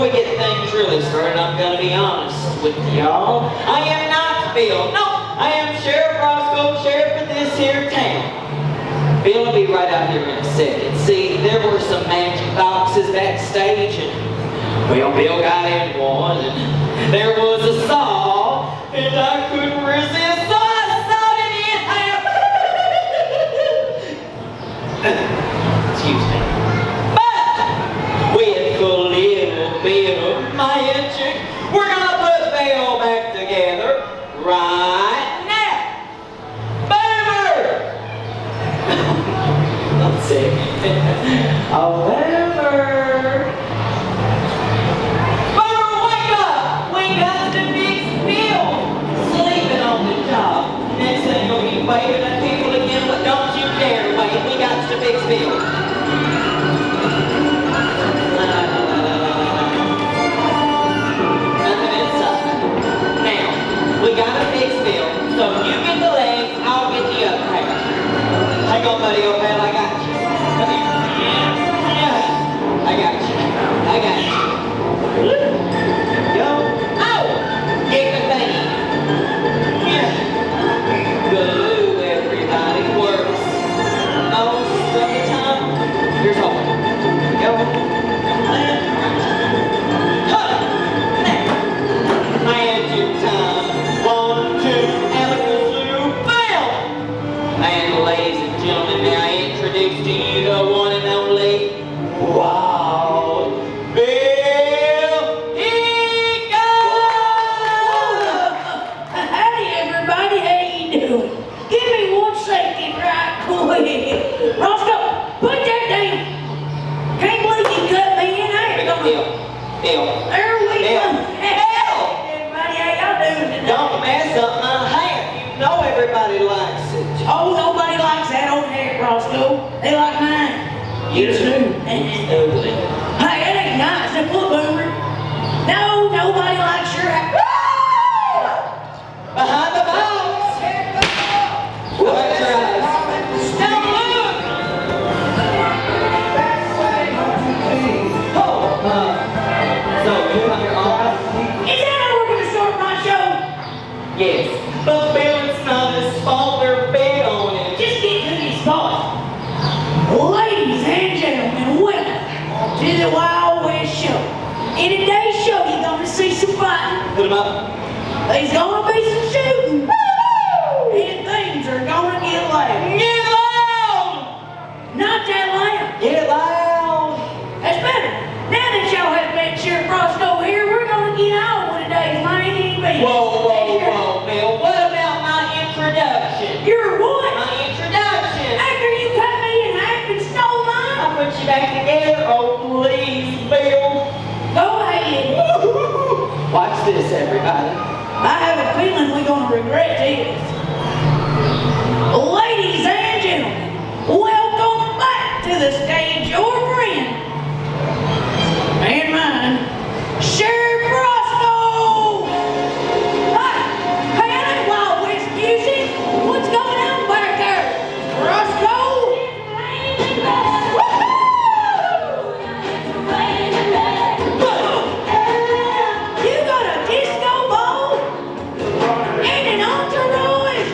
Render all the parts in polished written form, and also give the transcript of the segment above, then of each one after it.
we get things really started, I'm gonna be honest with y'all. I am not Bill. No, I am Sheriff Roscoe, sheriff of this here town. Bill will be right out here in a second. See, there were some magic boxes backstage, and well, Bill got in one, and there was a saw, and I couldn't resist, so I sawed it in half. Excuse me. But with a little bit of magic, we're gonna put Bill back together right now. Boomer! One second. Oh, Boomer! Boomer, wake up! We got the big Bill sleeping on the job. Next thing you'll be waving at people again, but don't you dare wait. We got to fix Bill. We gotta fix Bill, so you get the legs, I'll get the other half. Hang on, buddy, old pal, I got you. Come here. Yeah, I got you. I got you. Yo. Oh! Get the thing. Yeah. Glue, everybody, works most of the time. Here's home. Go. Ladies and gentlemen, may I introduce to you the one and only Wild Bill Eagle! Howdy everybody, how you doing? Give me 1 second right quick. Roscoe, put that down. Can't believe you cut me in half. Bill. There we Bill. go. Bill. Everybody, how y'all doing today? Don't mess up my hair. You know everybody likes it. Oh, nobody likes that old hair, Roscoe. They like mine. You too. Ugly. Hey, that ain't nice. That look, Boomer. No, nobody likes your hair. Behind the box. Watch your eyes. Don't look. Oh, so you have your office? Is that how we're going to start my show? Yes. But Bill, it's not his fault. They're big on it. Just get to these thoughts. Ladies and gentlemen, welcome to the Wild West Show. In today's show, you're going to see some fighting. Put them up. There's going to be some shooting. And things are going to get loud. Get loud! Not that loud. Get loud! That's better. Now that y'all have met Sheriff Roscoe here, we're going to get on with today's main event. Whoa, Bill. What about my introduction? You're what? My introduction. After you cut me in half and stole mine? I put you back together. Oh, please, Bill. Go ahead. Watch this, everybody. I have a feeling we're going to regret this. Ladies and gentlemen, welcome back to the stage, your friend and mine, Sheriff Roscoe. Hey, that ain't Wild West music. What's going on back there? Roscoe? You got a disco ball and an entourage.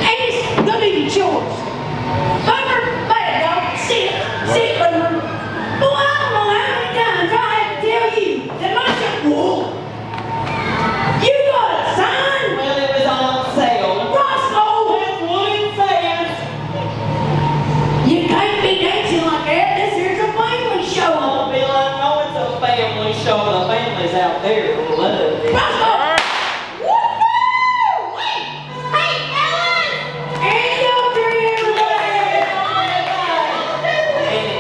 And it's gonna be your choice. Boomer, bad dog, sit, Boomer. Boy, I don't know how many times I have to tell you that my show, whoa, you got a sign, Well, it was on sale. Roscoe. With wooden fans. You can't be dancing like that. This here's a family show. Oh, Bill, I know it's a family show. The families out there will love it. Roscoe. Woo-hoo! Wait. Hey, Ellen. And y'all three, everybody. Hey,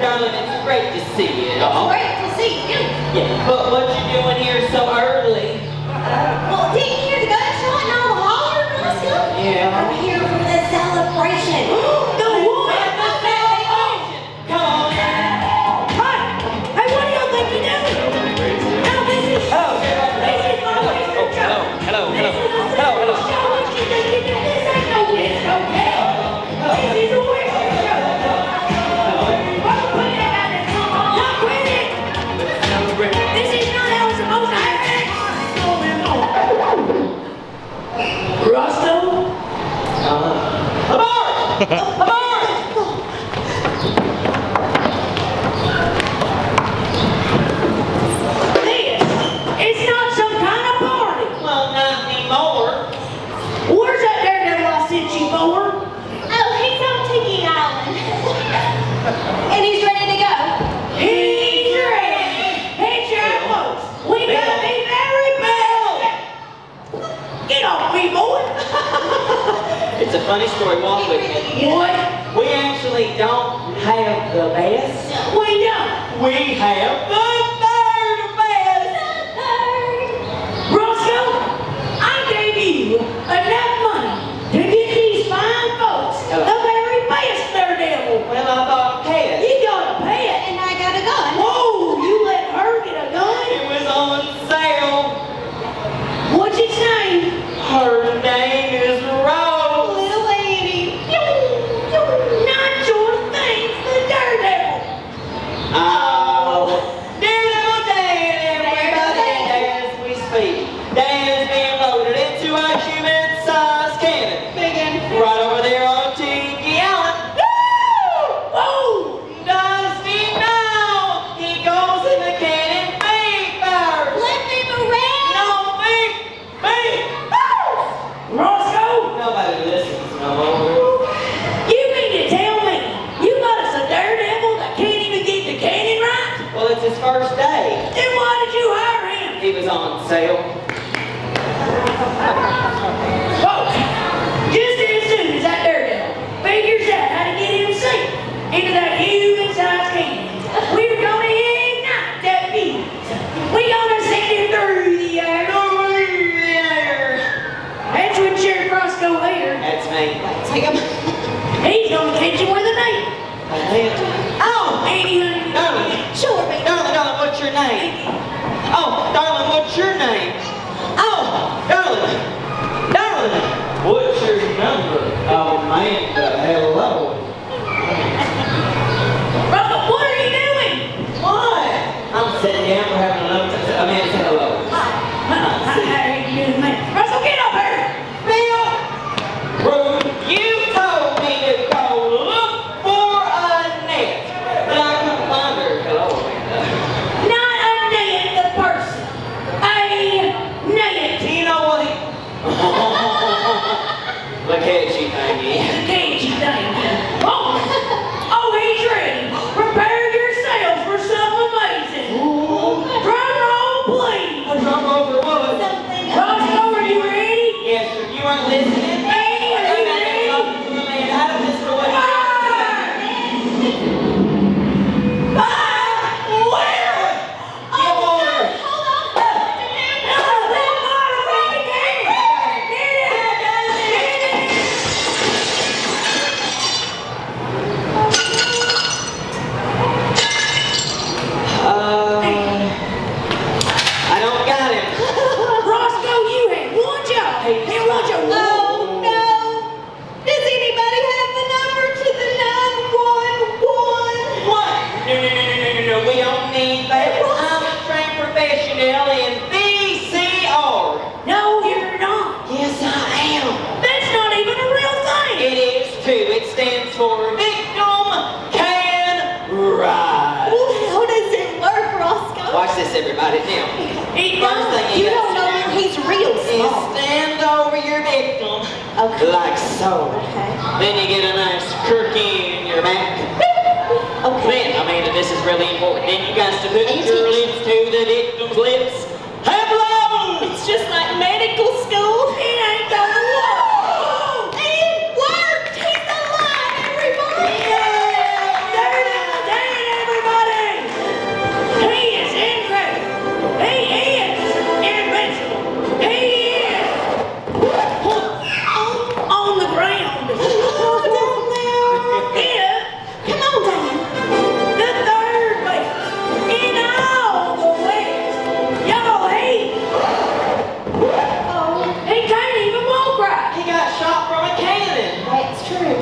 darling, it's great to see you. Great to see you. Yeah, but what you doing here so early? Well, didn't you hear the gunshot and all the holler, Roscoe? Yeah. I'm here for the celebration. The what? Come on. Hey, what do y'all think you're doing? funny story. Walk with me. What? We actually don't have the best. We don't. We have the third best. Roscoe, I gave you enough money to get these fine folks the very best Daredevil. Well, I thought pet. You got a pet. And I got a gun. Whoa, you let her get a gun? It was on sale. What's its name? Her name is Rose. Little lady. Not your thing, the Daredevil. Oh, Daredevil Dan, everybody, as we speak. Dan is being loaded into a human-sized cannon. Big one. Right over there on Tiki Island. Whoa! Does he know? He goes in the cannon feet first. Flip him around. No, feet first. Roscoe, Nobody listens no more. you mean to tell me you got us a Daredevil that can't even get the cannon right? Well, it's his first day. Then why did you hire him? He was on sale. Folks, just as soon as that Daredevil figures out how to get himself into that human-sized cannon, we're gonna ignite that fuse. We're gonna send him through the air. That's when Sheriff Roscoe here. That's me. Take him. He's gonna catch him with a knife. Oh, Ain't he, darling, honey? Sure, baby. darling, what's your name? Oh, darling, what's your name? Oh, darling, what's your number? Oh, man, hello. Roscoe, what are you doing? What? I'm sitting down, we're having a look. I mean, say hello. How you doing, man? Roscoe, get up here! Bill, Rude, you told me to go look for a net, but I couldn't find her. Hello, Amanda. Not a net, the person. A net. Do you know what he... Look at you, thingy. Can't you think? Oh, he's ready. Prepare yourself for something amazing. Drum roll, please. A drum roll for what? Something. Roscoe, are you ready? Yes, sir. You weren't listening. Hey, are you ready? How did Mr. What? Where? Get water. I don't got him. Roscoe, you had one job. And one job. Oh, no. Does anybody have the number to the 911? What? No. We don't need that. I'm a trained professional in VCR. No, you're not. Yes, I am. That's not even a real thing. It is too. It stands for Victim Can Ride. Well, how does it work, Roscoe? Watch this, everybody. Now, It first don't. thing You you don't know got to he's real do is small. stand over your victim Okay. like so. Okay. Then you get a nice crookey in your back. Okay. Then, Amanda, this is really important. Then you got to put And your teach. lips to the victim's lips. Hello! It's just like medical school. It ain't gonna work. It worked! He's alive, everybody! Daredevil Dan, everybody! He is incredible. He is invincible. He is on the ground. Oh, down there. Here, Come on, Dan. the third base in all the West. Y'all, he can't even walk right. He got shot from a cannon. That's true.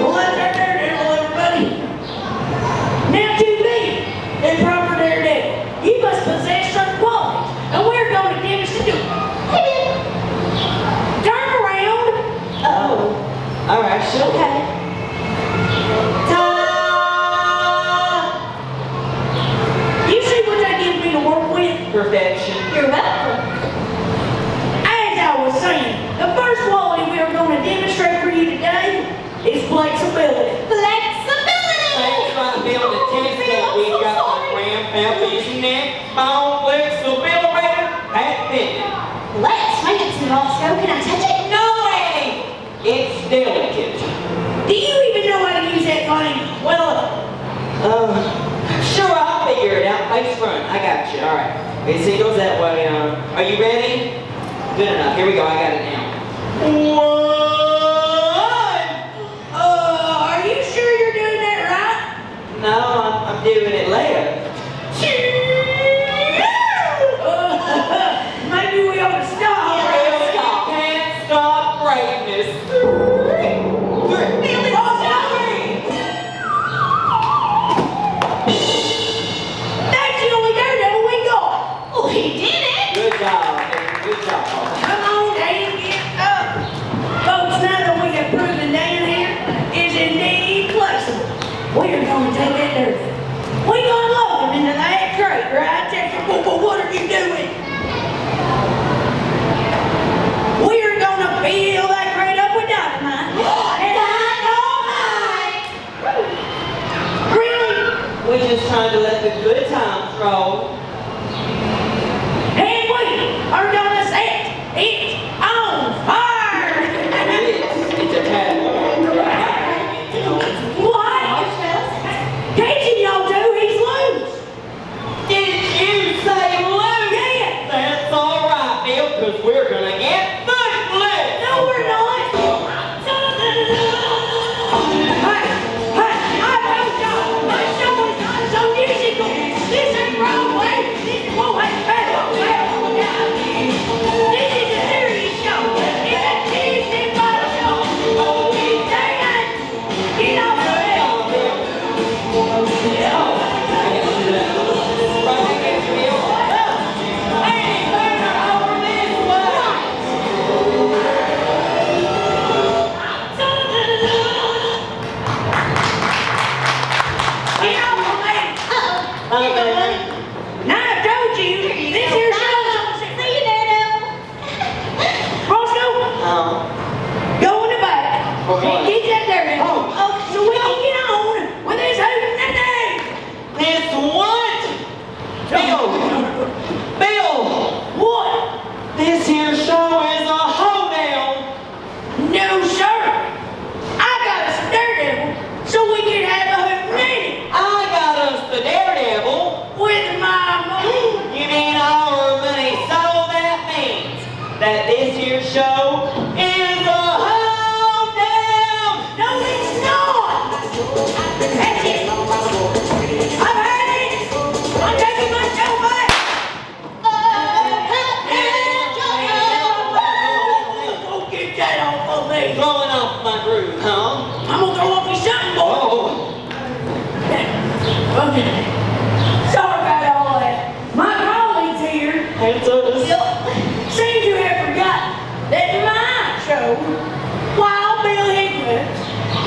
Well, that's our Daredevil, everybody. Now, to be a proper Daredevil, you must possess certain qualities, and we're going to demonstrate them. Turn around. Oh. All right, sure. Okay. Ta-da! You see what that gives me to work with? Perfection. You're welcome. As I was saying, the first quality we are going to demonstrate for you today is flexibility. Flexibility! Thanks for being able to test that. We got the Ram Falcons neck bone flexibility at 50. Let's fancy, Roscoe. Roscoe. Can I touch it? No, Annie! It's delicate. Do you even know how to use that thing? Well, sure, I'll figure it out. Face front. I got you. All right. See, it goes that way. Are you ready? Good enough. Here we go. I got it now. One! Are you sure you're doing that right? No, I'm doing it left. Maybe we ought to stop. Really? Can't stop greatness. Three. Billy, That's the only daredevil we got. oh, he did it. Good job. Good job. Come on, Dan, get up. Folks, now that we have proven Dan here is indeed flexible, we're going to take that dirt. We're going to load him into that crate, right? What are you doing? We're going to fill that crate up with dynamite. Dynamite. Really? We're just trying to let the good times roll. And we are going to set it on fire. It's a tad What? Catching y'all do, he's loose. Did you say loose? Yeah. That's all right, Bill, because we're gonna get footloose. No, we're not. Hey, I told y'all, my show is not so musical. This ain't Broadway. This is This is a serious show. It's a Disney body show. Dan, get off the hill. Right against Bill. Hey, Turner, over this way. Get off of me. Okay. Now I told you, this here show's See you, Daredevil. Roscoe, go in the back For what? and get that there. Oh. So we can get on with this hooting and This what? Bill! Bill! What? This here show is a hoedown. No, sir. I got us a daredevil so we can have a hootenanny I got us the daredevil. with my money. You mean our money, so that means that this here show is a hoedown. No, it's not. That's it. I've had it. I'm taking my show back. Oh, get that off of me. Throwing off my groove, huh? I'm gonna throw off your something, boy. Oh, Okay. Sorry about all that. My colleagues here hands us. seem to have forgotten that my show, Wild Bill Hickman's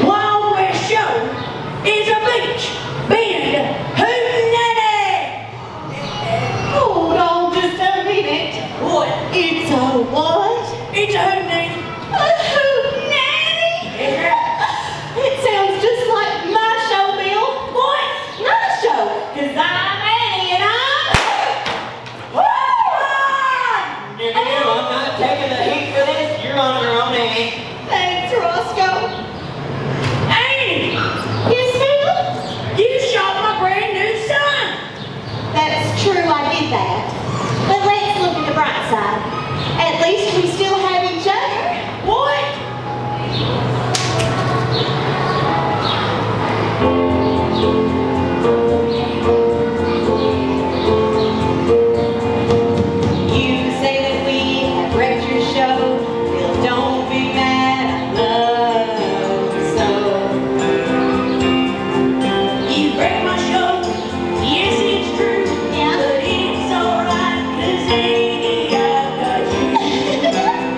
Wild West Show, is a beach bend hootenanny. Hold on just a minute. What? It's a what? It's a hootenanny. A hootenanny? Yeah. It sounds just like my show, Bill. What? Not a show, 'cause I'm Annie and I'm... I'm not taking the heat for this. You're on your own, Annie. Thanks, Roscoe. Annie, Yes, Bill? you shot my brand new son. That's true, I did that. But let's look at the bright side. At least we still have each other. What? You say that we have wrecked your show. Bill, don't be mad, I love you so. You break my show. Yes, it's true. Yeah. But it's alright, 'cause Annie, I've got you.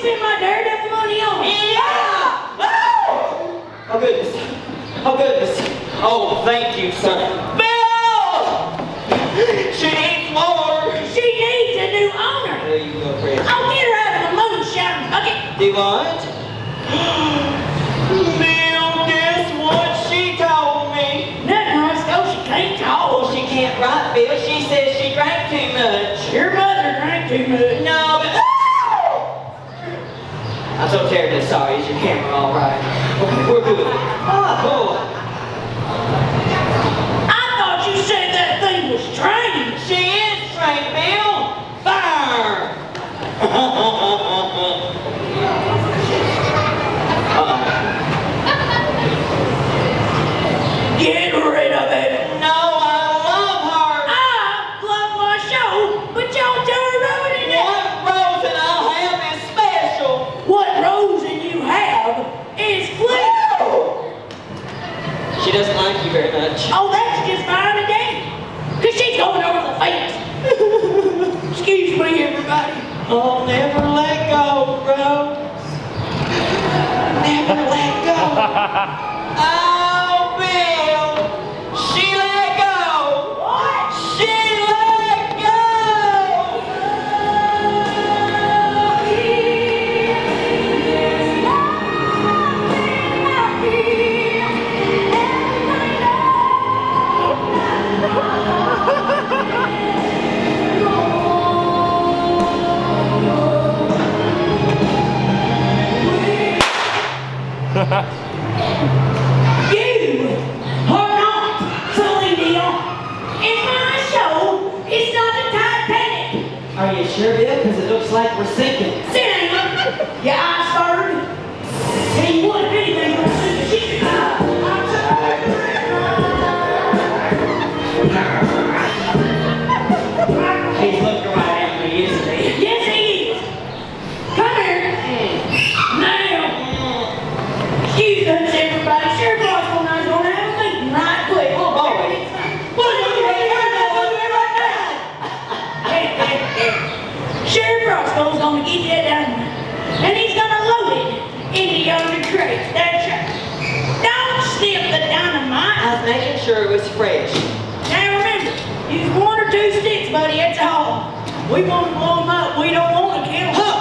spend my daredevil money on? Yeah! Oh goodness. Oh goodness. Oh, thank you, sir. Bill! She needs more. She needs a new owner. There you go, Fred. I'll get her out of the moonshine bucket. Do what? Bill, guess what she told me? Nothing, Roscoe, she can't talk. Oh, she can't write, Bill. She says she drank too much. Your mother drank too much. No, but... I'm so terribly sorry. Is your camera all right? Okay, we're good. Oh, boy. I thought you said that thing was trained. She is trained, Bill. Fire! Get rid of it. No, I love her. I love my show, but y'all done ruining it. What rose and I'll have is special. What Rosen you have is flipped. She doesn't like you very much. Oh, that's just fine again. Cause she's going over the fence. Excuse me, everybody. I'll never let go, Rose. Never let go. Oh, Bill. She let go. What? She let go. You are not Celine Dion. And my show is not the Titanic. Are you sure, Bill? Because it looks like we're sinking. Sit down. Your eyes started. And you want anything from the shit. He's looking right at me, isn't he? Yes, he is. Come here. Now. Excuse us, everybody. Sheriff Roscoe and I are going to have a meeting right quick. Oh, boy. Sheriff Roscoe's going to get that dynamite. And he's going to load it into yonder crate. That's right. Don't snip the dynamite. I was making sure it was fresh. Now remember, use 1 or 2 sticks, buddy. That's all. We want to blow them up. We don't want to kill them.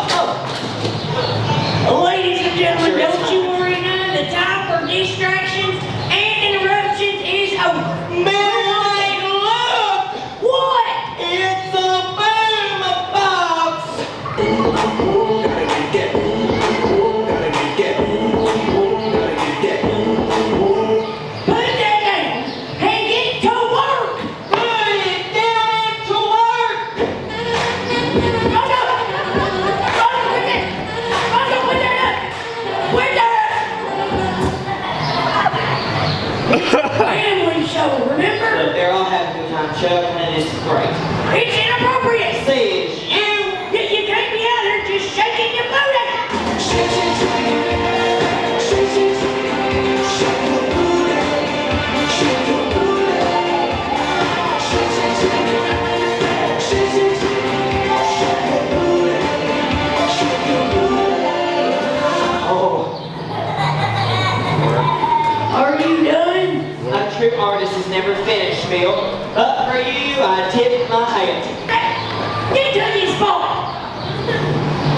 Ladies and gentlemen, Sure, it's don't you worry now. The time for distractions and interruptions is over. Billy, look! What? It's a boom box! Put that down and get to work. Put it down to work! Roscoe! Roscoe, put that! Roscoe, put that up! Put that up! Family show, remember? Look, they're all having a good time, Chuck, and this is great. It's inappropriate. Says you! You can't be out here just shaking your booty. Oh, Are you done? a true artist is never finished, Bill. Up for you, I tip my hat. Get to this spot.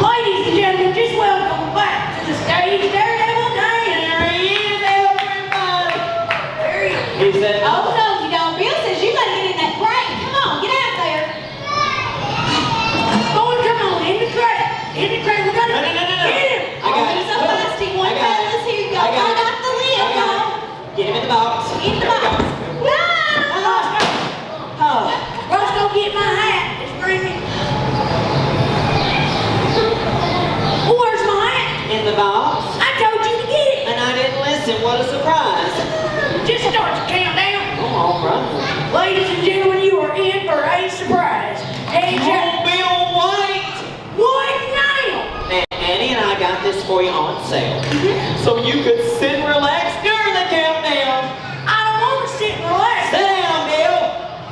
Ladies and gentlemen, just welcome back to the stage, Daredevil Dan. There he is, everybody! There he is. He said, Oh, no, you don't. Bill says you gotta get in that crate. Come on, get out there. Boy, come on, in the crate. In the crate, we're gonna No. get him. I got He's it. a feisty one, I got it. fellas. Here you go. I got Right it. off the lid, I got y'all. it. Get him in the box. In the There we go. box. Ah! Oh, Roscoe, get my hat. It's screaming. Where's my hat? in the box. I told you to get it. And I didn't listen. What a surprise. Just start the countdown. Oh, all right. Ladies and gentlemen, you are in for a surprise. Hey, Jack. Oh, Bill White! What now? Now, Annie and I got this for you on sale. So you could sit and relax during the countdown. I don't want to sit and relax. Sit down, Bill.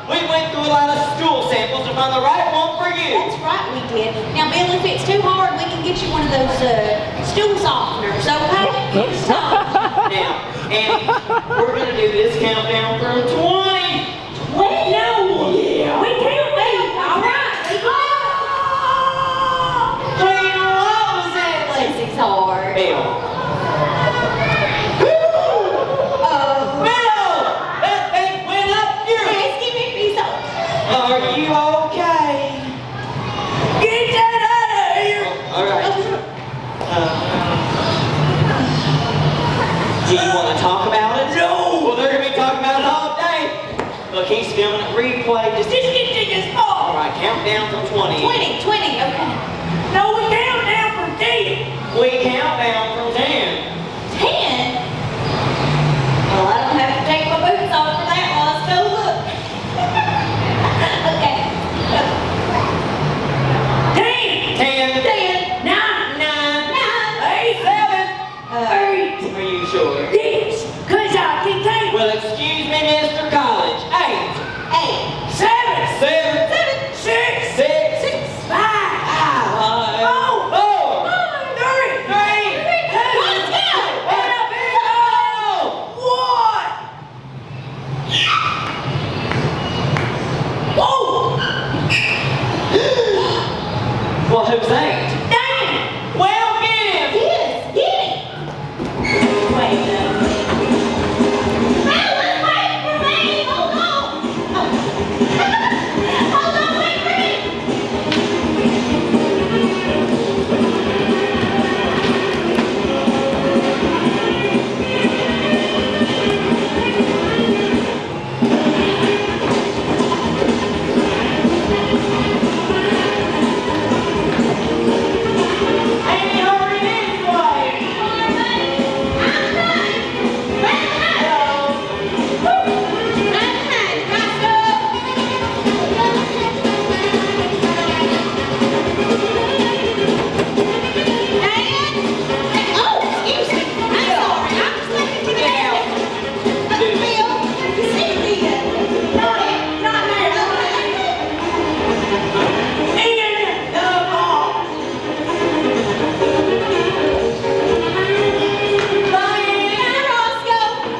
We went through a lot of stool samples to find the right one for you. That's right, we did. Now, Bill, if it's too hard, we can get you one of those Stop. Now, Annie, we're gonna do this countdown from 20. Wait, no. Yeah. We can't leave. All right. Clean, what was that? Lacey's hard. Bill. Oh. Bill! That thing went up here. Please give me a piece of. Are you okay? Get that out of here. All right. Do you want to talk about it? No. Well, they're going to be talking about it all day. Look, he's filming it replay. Just Just get to your all spot. right, count down from 20. 20, okay. No, we count down from 10. We count down from 10. 10? Well, I don't have to take my boots off for that one. Let's go look. Okay. 10. 10. 10, 9. 9. 8. 8. 7. Are you sure? Yes. Cause I can count. Well, excuse me, Mr. College. 8. 7. 7. 6. 6. 5. 4. 3. 2. 1. Well, who's 8? Well, get him. Wait a minute. Alan, wait for me! Hold on! Hold on, wait for me! Ain't hurry this way.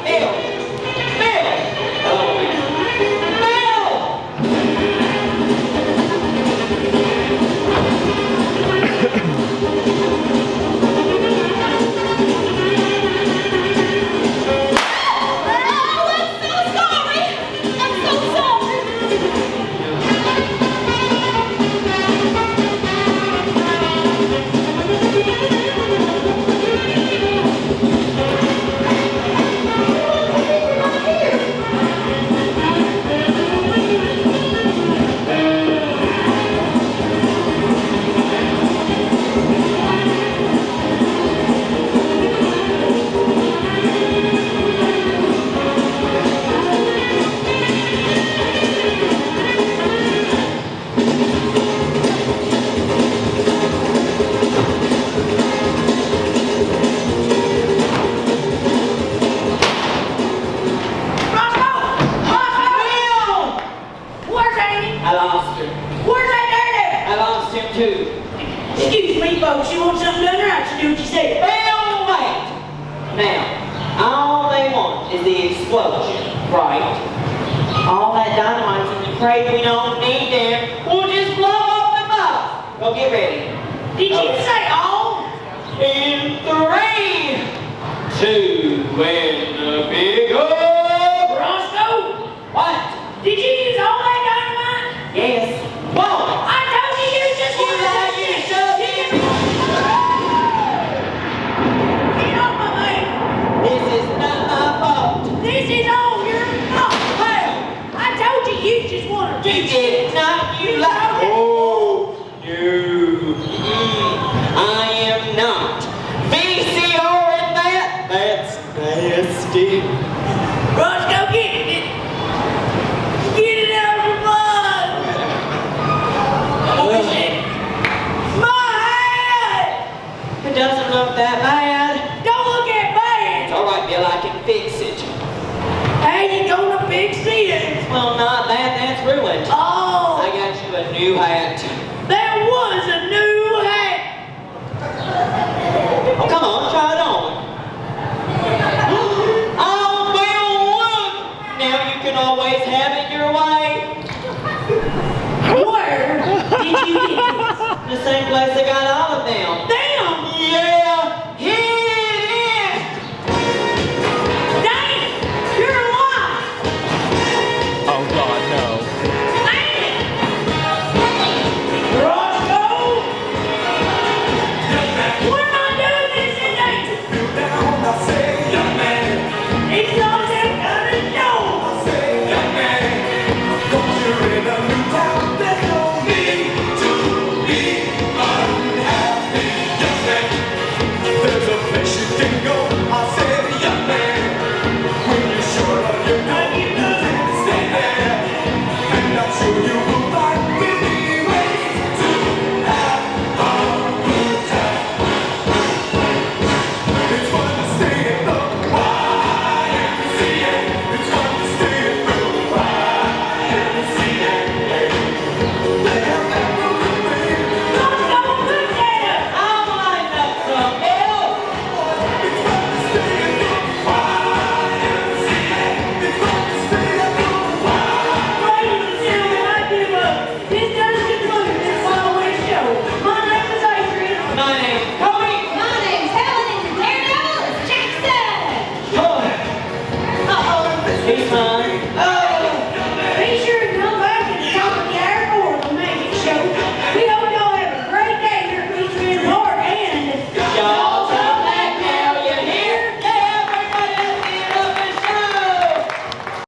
Bill. Bill. Oh, Bill. Where's Amy? I lost her. Where's that dirty? I lost him too. Excuse me, folks. You want something done right? You do what you say. Bill, wait. Now, all they want is the explosion, right? All that dynamite's in the crate. We don't need them. We'll just blow up the bus. Go get ready. Did you say all? In 3, 2, and the big up. Roscoe? What? Did you use all that dynamite? Yes. Whoa! I told you you just You wanted like to it, get shove it. Get off my man. This is not my fault. This is all your fault. Well, I told you you just wanted to. you did not. You like. Oh, you. I am not. VCR in that? That's nasty. Roscoe, get it. Get it out of your blood. What is it? My hat. It doesn't look that bad. Don't look at It's bad. all right, Bill. I can fix it. How you gonna fix this? Well, not that. That's ruined. Oh. I got you a new hat